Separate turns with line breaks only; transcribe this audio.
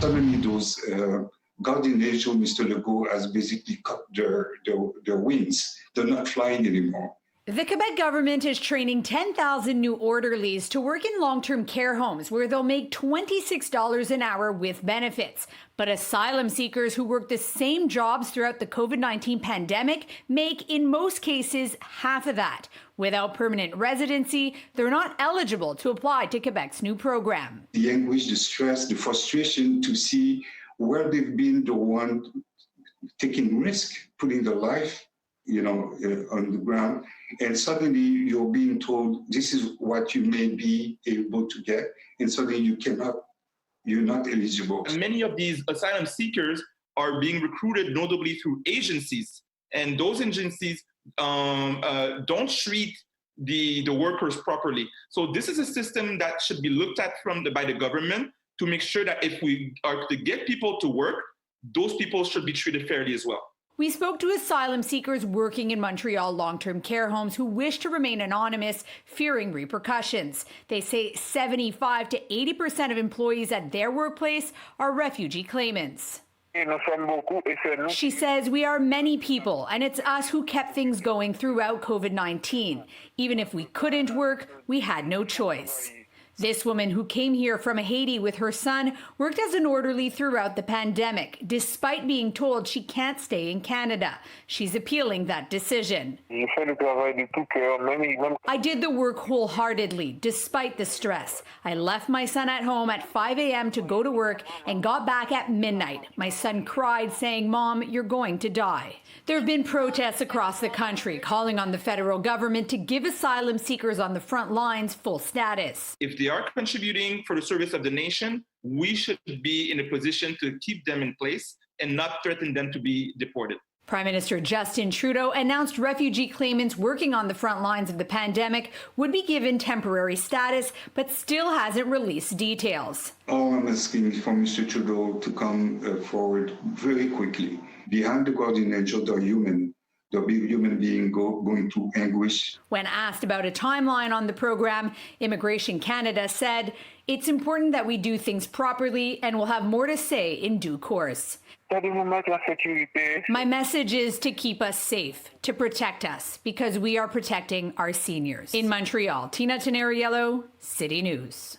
Suddenly, those Guardian Angel, Mr. Legault, has basically cut their wings. They're not flying anymore.
The Quebec government is training 10,000 new orderlies to work in long-term care homes where they'll make $26 an hour with benefits. But asylum seekers who work the same jobs throughout the COVID-19 pandemic make, in most cases, half of that. Without permanent residency, they're not eligible to apply to Quebec's new program.
The anguish, the stress, the frustration to see where they've been the one taking risk, putting their life, on the ground, and suddenly you're being told this is what you may be able to get, and suddenly you're not eligible.
And many of these asylum seekers are being recruited notably through agencies, and those agencies don't treat the workers properly. So this is a system that should be looked at by the government to make sure that if we are to get people to work, those people should be treated fairly as well.
We spoke to asylum seekers working in Montreal long-term care homes who wish to remain anonymous, fearing repercussions. They say 75 to 80% of employees at their workplace are refugee claimants. She says, we are many people, and it's us who kept things going throughout COVID-19. Even if we couldn't work, we had no choice. This woman, who came here from Haiti with her son, worked as an orderly throughout the pandemic, despite being told she can't stay in Canada. She's appealing that decision. I did the work wholeheartedly, despite the stress. I left my son at home at 5 a.m. to go to work and got back at midnight. My son cried, saying, "Mom, you're going to die." There have been protests across the country calling on the federal government to give asylum seekers on the front lines full status.
If they are contributing for the service of the nation, we should be in a position to keep them in place and not threaten them to be deported.
Prime Minister Justin Trudeau announced refugee claimants working on the front lines of the pandemic would be given temporary status, but still hasn't released details.
All I'm asking is for Mr. Trudeau to come forward very quickly. Behind the Guardian Angel, they're human. They'll be a human being going through anguish.
When asked about a timeline on the program, Immigration Canada said, "It's important that we do things properly and we'll have more to say in due course." My message is to keep us safe, to protect us, because we are protecting our seniors. In Montreal, Tina Teneriello, City News.